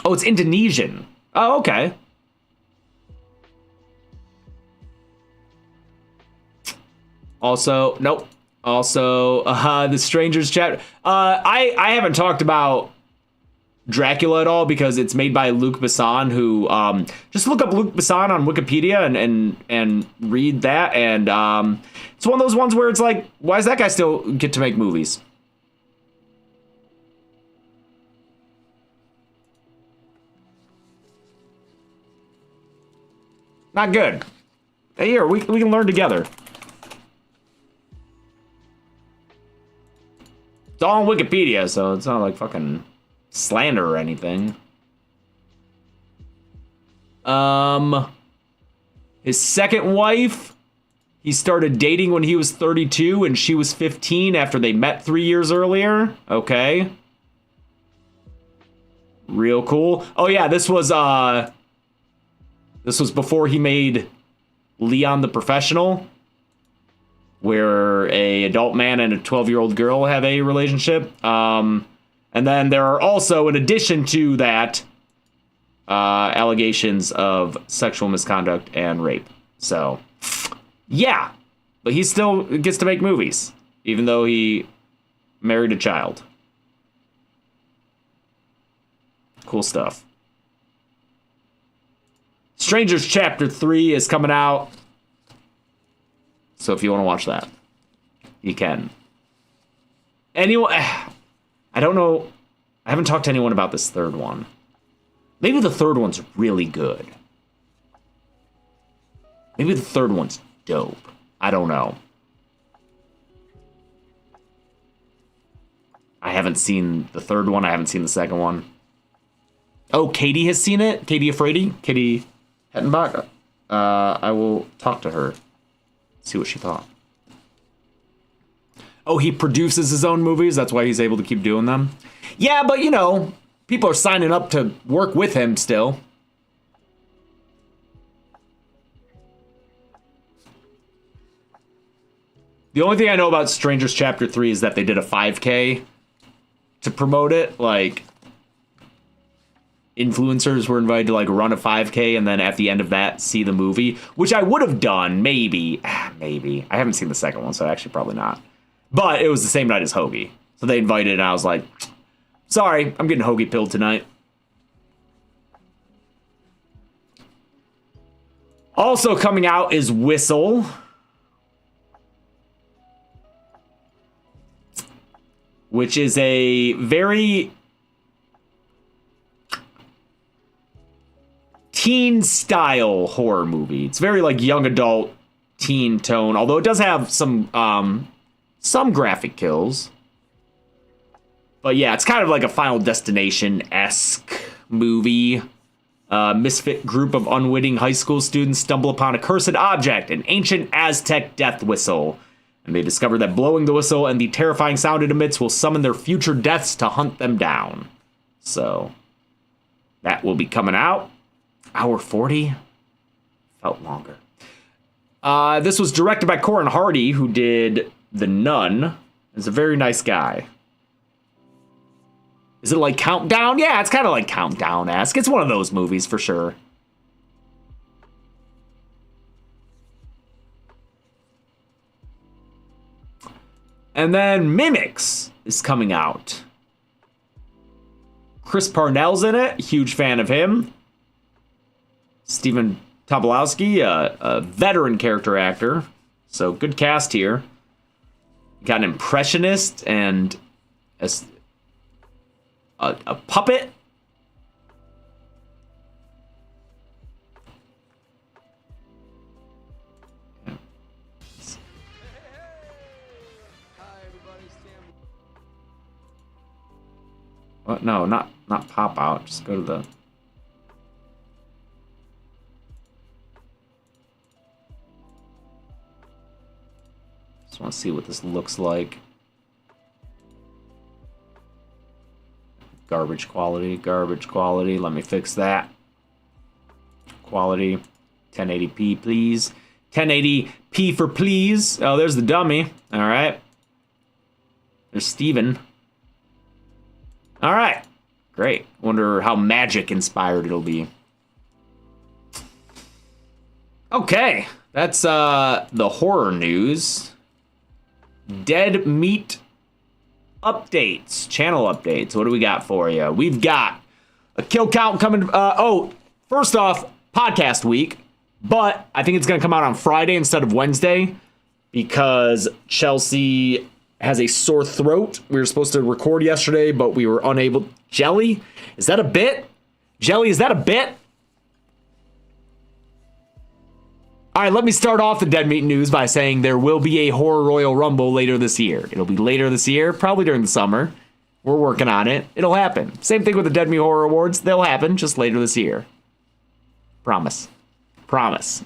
Oh, it's Indonesian. Oh, okay. Also, nope. Also, The Stranger's Chat. I haven't talked about Dracula at all because it's made by Luc Besson, who just look up Luc Besson on Wikipedia and read that. And it's one of those ones where it's like, why does that guy still get to make movies? Not good. Hey, here, we can learn together. It's all on Wikipedia, so it's not like fucking slander or anything. His second wife, he started dating when he was 32 and she was 15 after they met 3 years earlier. Okay. Real cool. Oh yeah, this was before he made Leon the Professional, where a adult man and a 12-year-old girl have a relationship. And then there are also, in addition to that, allegations of sexual misconduct and rape. So, yeah. But he still gets to make movies, even though he married a child. Cool stuff. Strangers Chapter 3 is coming out. So if you want to watch that, you can. Anyone, I don't know. I haven't talked to anyone about this third one. Maybe the third one's really good. Maybe the third one's dope. I don't know. I haven't seen the third one. I haven't seen the second one. Oh, Katie has seen it? Katie Afraidy? Katie Hettenbach? I will talk to her. See what she thought. Oh, he produces his own movies? That's why he's able to keep doing them? Yeah, but you know, people are signing up to work with him still. The only thing I know about Strangers Chapter 3 is that they did a 5K to promote it. Like, influencers were invited to like run a 5K and then at the end of that see the movie, which I would have done, maybe. Maybe. I haven't seen the second one, so actually probably not. But it was the same night as Hoagie. So they invited and I was like, sorry, I'm getting Hoagie pilled tonight. Also coming out is Whistle, which is a very teen style horror movie. It's very like young adult teen tone, although it does have some graphic kills. But yeah, it's kind of like a Final Destination-esque movie. Misfit group of unwitting high school students stumble upon a cursed object, an ancient Aztec death whistle. And they discover that blowing the whistle and the terrifying sound it emits will summon their future deaths to hunt them down. So, that will be coming out. Hour 40? Felt longer. This was directed by Corin Hardy, who did The Nun. He's a very nice guy. Is it like Countdown? Yeah, it's kind of like Countdown-esque. It's one of those movies for sure. And then Mimics is coming out. Chris Parnell's in it. Huge fan of him. Stephen Tobolowsky, a veteran character actor. So good cast here. Got an impressionist and a puppet. What? No, not pop out. Just go to the. Just want to see what this looks like. Garbage quality. Let me fix that. Quality. 1080p, please. 1080p for please. Oh, there's the dummy. All right. There's Steven. All right. Great. Wonder how magic inspired it'll be. Okay. That's the horror news. Dead Meat updates, channel updates. What do we got for you? We've got a kill count coming. First off, podcast week, but I think it's going to come out on Friday instead of Wednesday because Chelsea has a sore throat. We were supposed to record yesterday, but we were unable. Jelly? Is that a bit? Jelly, is that a bit? All right, let me start off the Dead Meat News by saying there will be a Horror Royal Rumble later this year. It'll be later this year, probably during the summer. We're working on it. It'll happen. Same thing with the Dead Meat Horror Awards. They'll happen just later this year. Promise. Promise.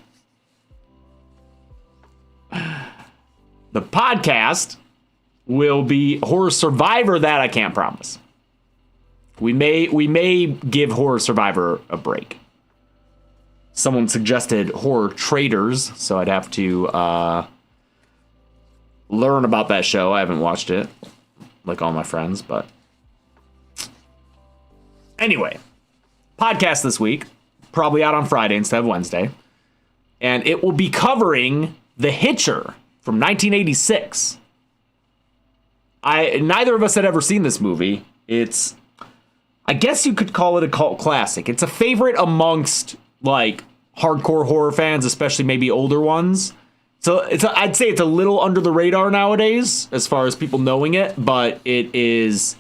The podcast will be Horror Survivor. That I can't promise. We may give Horror Survivor a break. Someone suggested Horror Traders, so I'd have to learn about that show. I haven't watched it, like all my friends, but anyway, podcast this week, probably out on Friday instead of Wednesday, and it will be covering The Hitcher from 1986. Neither of us had ever seen this movie. I guess you could call it a cult classic. It's a favorite amongst like hardcore horror fans, especially maybe older ones. So I'd say it's a little under the radar nowadays as far as people knowing it, but it is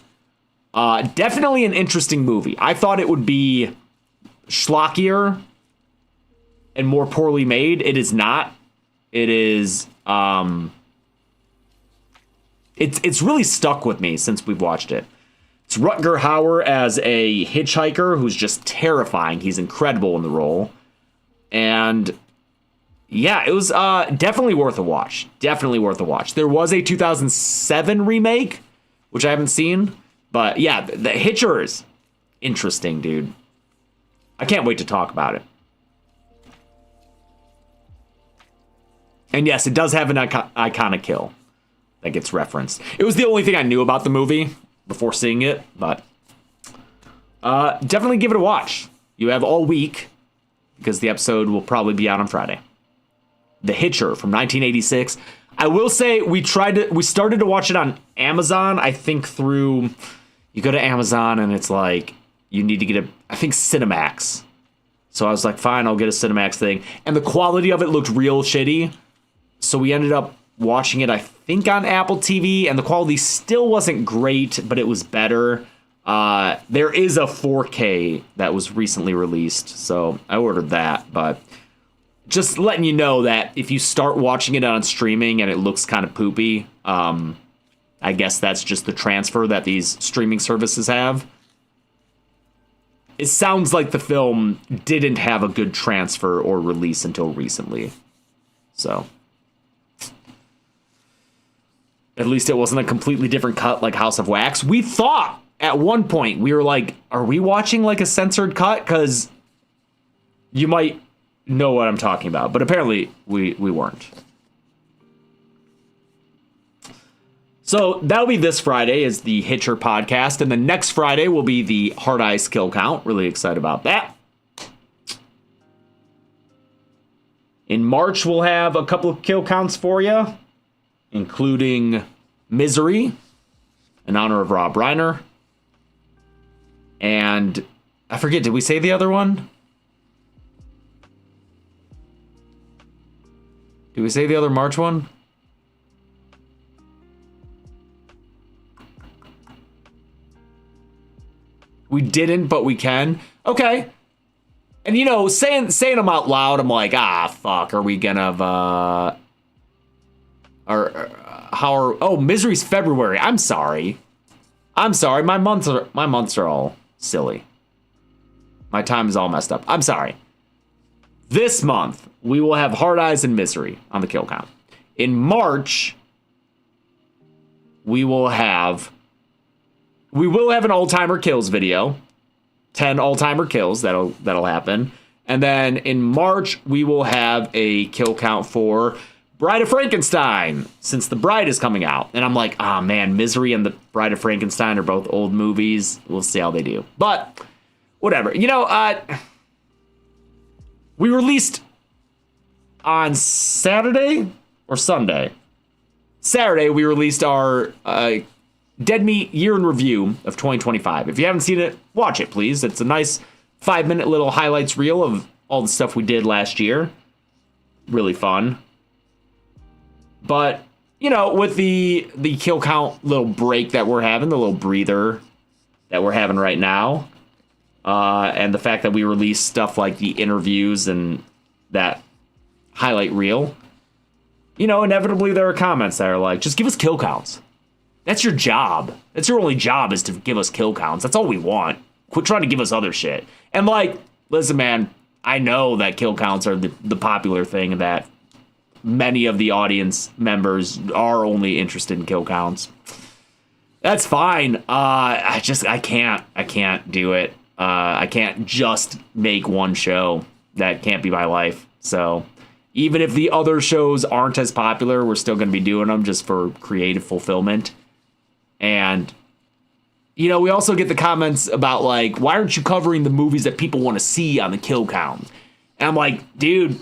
definitely an interesting movie. I thought it would be schlockier and more poorly made. It is not. It is it's really stuck with me since we've watched it. It's Rutger Hauer as a hitchhiker who's just terrifying. He's incredible in the role. And yeah, it was definitely worth a watch. Definitely worth a watch. There was a 2007 remake, which I haven't seen. But yeah, The Hitcher is interesting, dude. I can't wait to talk about it. And yes, it does have an iconic kill that gets referenced. It was the only thing I knew about the movie before seeing it, but definitely give it a watch. You have all week because the episode will probably be out on Friday. The Hitcher from 1986. I will say we started to watch it on Amazon. I think through, you go to Amazon and it's like you need to get I think Cinemax. So I was like, fine, I'll get a Cinemax thing. And the quality of it looked real shitty. So we ended up watching it, I think, on Apple TV, and the quality still wasn't great, but it was better. There is a 4K that was recently released, so I ordered that, but just letting you know that if you start watching it on streaming and it looks kind of poopy, I guess that's just the transfer that these streaming services have. It sounds like the film didn't have a good transfer or release until recently. So at least it wasn't a completely different cut like House of Wax. We thought at one point, we were like, are we watching like a censored cut? Because you might know what I'm talking about. But apparently we weren't. So that'll be this Friday is the Hitcher podcast. And the next Friday will be the Hard Eyes Kill Count. Really excited about that. In March, we'll have a couple of kill counts for you, including Misery, in honor of Rob Reiner. And I forget, did we say the other one? Did we say the other March one? We didn't, but we can. Okay. And you know, saying them out loud, I'm like, fuck, are we gonna Misery's February. I'm sorry. My months are all silly. My time is all messed up. I'm sorry. This month, we will have Hard Eyes and Misery on the kill count. In March, we will have an all-timer kills video. 10 all-timer kills, that'll happen. And then in March, we will have a kill count for Bride of Frankenstein, since The Bride is coming out. And I'm like, man, Misery and The Bride of Frankenstein are both old movies. We'll see how they do. But whatever. You know, we released on Saturday or Sunday. Saturday, we released our Dead Meat Year in Review of 2025. If you haven't seen it, watch it, please. It's a nice 5-minute little highlights reel of all the stuff we did last year. Really fun. But, you know, with the kill count little break that we're having, the little breather that we're having right now, and the fact that we release stuff like the interviews and that highlight reel, you know, inevitably there are comments that are like, just give us kill counts. That's your job. That's your only job, is to give us kill counts. That's all we want. Quit trying to give us other shit. And like, listen, man, I know that kill counts are the popular thing, and that many of the audience members are only interested in kill counts. That's fine. I can't do it. I can't just make one show. That can't be my life. So even if the other shows aren't as popular, we're still going to be doing them just for creative fulfillment. And, you know, we also get the comments about, like, why aren't you covering the movies that people want to see on the kill count? And I'm like, dude,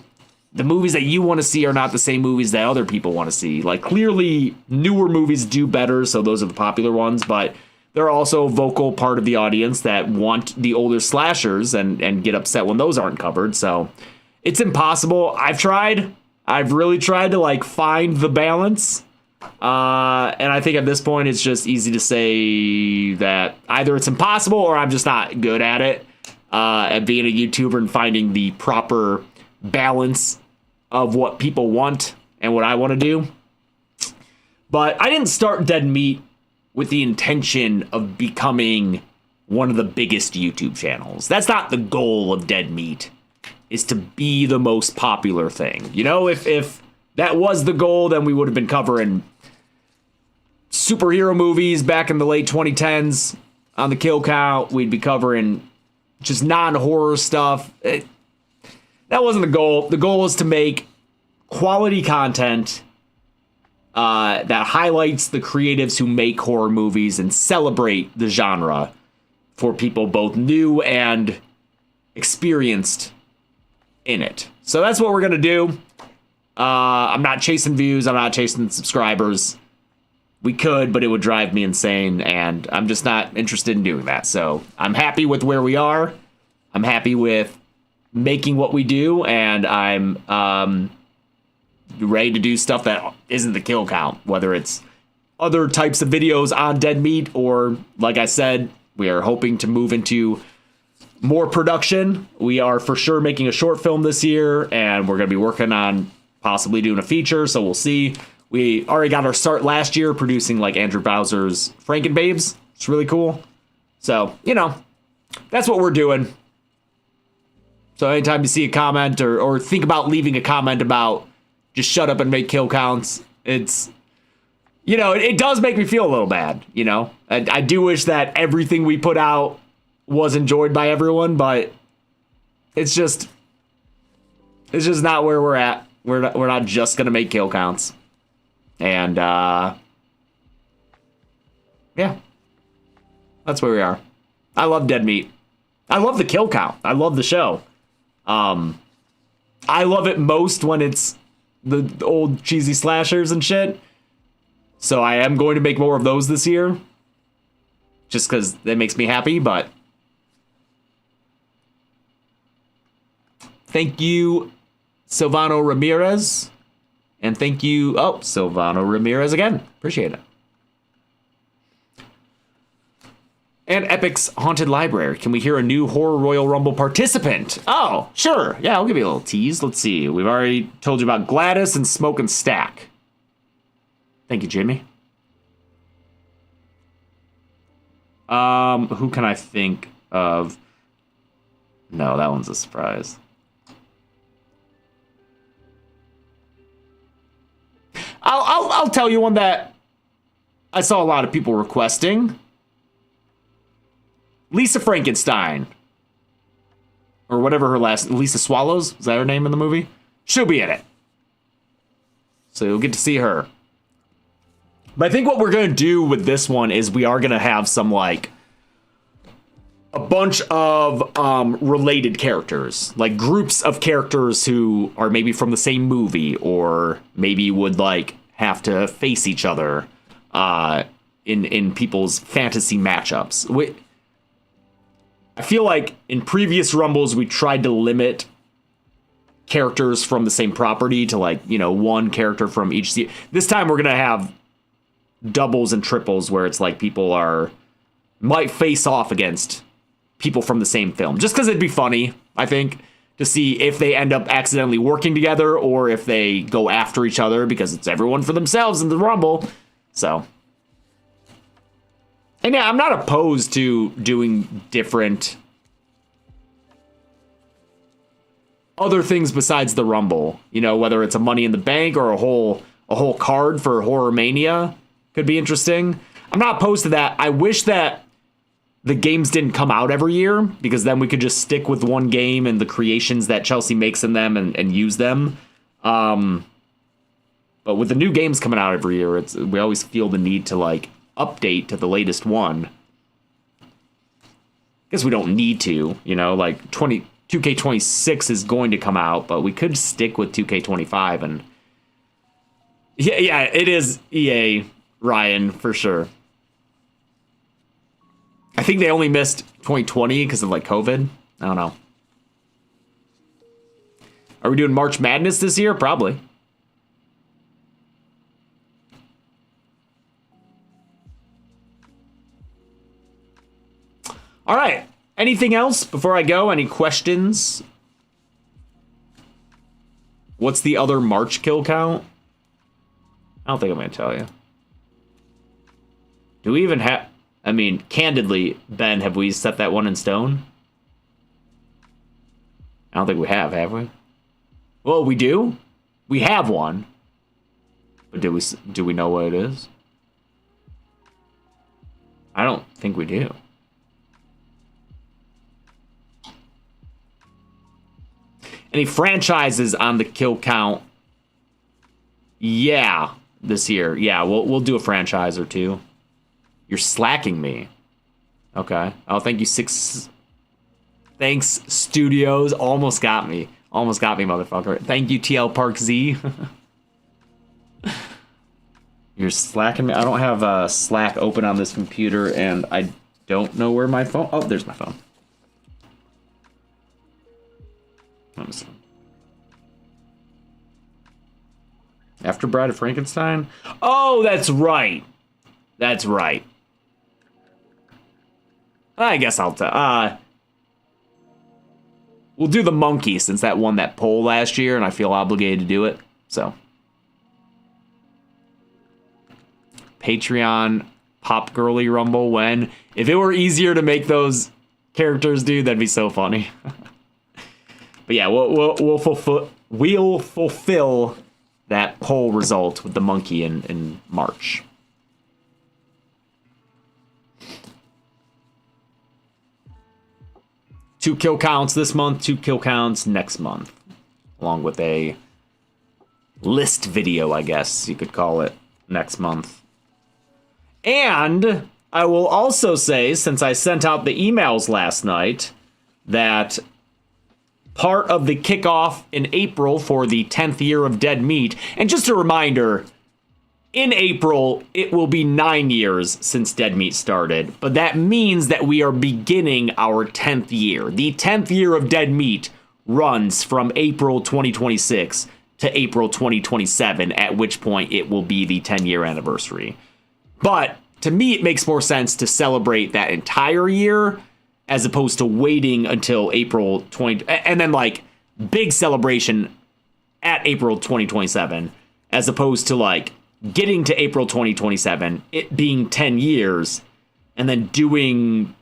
the movies that you want to see are not the same movies that other people want to see. Like, clearly, newer movies do better, so those are the popular ones, but there are also a vocal part of the audience that want the older slashers and get upset when those aren't covered, so it's impossible. I've really tried to, like, find the balance. And I think at this point it's just easy to say that either it's impossible or I'm just not good at it, at being a YouTuber and finding the proper balance of what people want and what I want to do. But I didn't start Dead Meat with the intention of becoming one of the biggest YouTube channels. That's not the goal of Dead Meat, is to be the most popular thing. You know, if that was the goal, then we would have been covering superhero movies back in the late 2010s on the kill count. We'd be covering just non-horror stuff. That wasn't the goal. The goal was to make quality content that highlights the creatives who make horror movies and celebrate the genre for people both new and experienced in it. So that's what we're going to do. I'm not chasing views. I'm not chasing subscribers. We could, but it would drive me insane, and I'm just not interested in doing that. So I'm happy with where we are. I'm happy with making what we do, and I'm ready to do stuff that isn't the kill count, whether it's other types of videos on Dead Meat, or, like I said, we are hoping to move into more production. We are for sure making a short film this year, and we're going to be working on possibly doing a feature, so we'll see. We already got our start last year producing, like, Andrew Bowser's Frankenbabes. It's really cool. So, you know, that's what we're doing. So anytime you see a comment or think about leaving a comment about just shut up and make kill counts, it's, you know, it does make me feel a little bad, you know. I do wish that everything we put out was enjoyed by everyone, but it's just not where we're at. We're not just gonna make kill counts, and yeah, that's where we are. I love Dead Meat. I love the kill count. I love the show. I love it most when it's the old cheesy slashers and shit. So I am going to make more of those this year, just because that makes me happy. But thank you, Silvano Ramirez. And thank you, Silvano Ramirez again. Appreciate it. And Epic's Haunted Library. Can we hear a new Horror Royal Rumble participant? Oh, sure. Yeah, I'll give you a little tease. Let's see. We've already told you about Gladys and Smoke and Stack. Thank you, Jimmy. Who can I think of? No, that one's a surprise. I'll tell you one that I saw a lot of people requesting. Lisa Frankenstein. Or whatever her last... Lisa Swallows? Is that her name in the movie? She'll be in it. So you'll get to see her. But I think what we're going to do with this one is we are going to have some, like, a bunch of related characters. Like, groups of characters who are maybe from the same movie, or maybe would, like, have to face each other in people's fantasy matchups. I feel like in previous Rumbles, we tried to limit characters from the same property to, like, you know, one character from each season. This time we're going to have doubles and triples where it's like people might face off against people from the same film. Just because it'd be funny, I think, to see if they end up accidentally working together or if they go after each other because it's everyone for themselves in the Rumble. So, and yeah, I'm not opposed to doing different other things besides the Rumble. You know, whether it's a Money in the Bank or a whole card for Horror Mania could be interesting. I'm not opposed to that. I wish that the games didn't come out every year, because then we could just stick with one game and the creations that Chelsea makes in them and use them. But with the new games coming out every year, we always feel the need to like update to the latest one. I guess we don't need to, you know, like 2K26 is going to come out, but we could stick with 2K25 and yeah, it is EA, Ryan, for sure. I think they only missed 2020 because of like COVID. I don't know. Are we doing March Madness this year? Probably. All right. Anything else before I go? Any questions? What's the other March kill count? I don't think I'm going to tell you. Do we even have... I mean, candidly, Ben, have we set that one in stone? I don't think we have we? Well, we do. We have one. But do we know what it is? I don't think we do. Any franchises on the kill count? Yeah, this year. Yeah, we'll do a franchise or two. You're slacking me. Okay. Oh, thank you, Thanks, Studios. Almost got me. Almost got me, motherfucker. Thank you, TL Park Z. You're slacking me. I don't have Slack open on this computer, and I don't know where my phone... Oh, there's my phone. Let me see. After Bride of Frankenstein? Oh, that's right. That's right. I guess I'll tell. We'll do the monkey since that won that poll last year, and I feel obligated to do it. So, Patreon Pop Girly Rumble when if it were easier to make those characters, dude, that'd be so funny. But yeah, we'll fulfill that poll result with the monkey in March. 2 kill counts this month, 2 kill counts next month. Along with a list video, I guess you could call it, next month. And I will also say, since I sent out the emails last night, that part of the kickoff in April for the 10th year of Dead Meat, and just a reminder, in April, it will be 9 years since Dead Meat started, but that means that we are beginning our 10th year. The 10th year of Dead Meat runs from April 2026 to April 2027, at which point it will be the 10-year anniversary. But to me, it makes more sense to celebrate that entire year as opposed to waiting until April 20... And then, like, big celebration at April 2027, as opposed to, like, getting to April 2027, it being 10 years, and then doing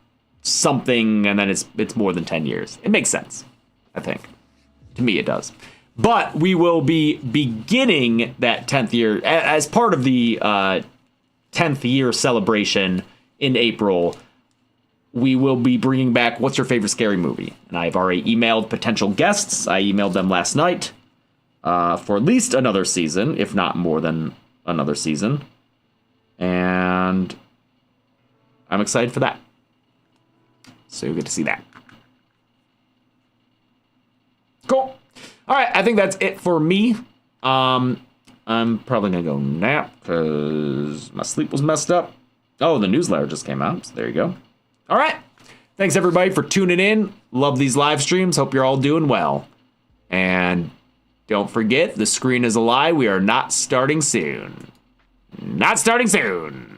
something, and then it's more than 10 years. It makes sense, I think. To me, it does. But we will be beginning that 10th year, as part of the 10th year celebration in April, we will be bringing back What's Your Favorite Scary Movie? And I've already emailed potential guests. I emailed them last night for at least another season, if not more than another season, and I'm excited for that. So you'll get to see that. Cool. All right, I think that's it for me. I'm probably gonna go nap because my sleep was messed up. Oh, the newsletter just came out, so there you go. All right, thanks everybody for tuning in. Love these live streams. Hope you're all doing well. And don't forget, the screen is a lie. We are not starting soon. Not starting soon.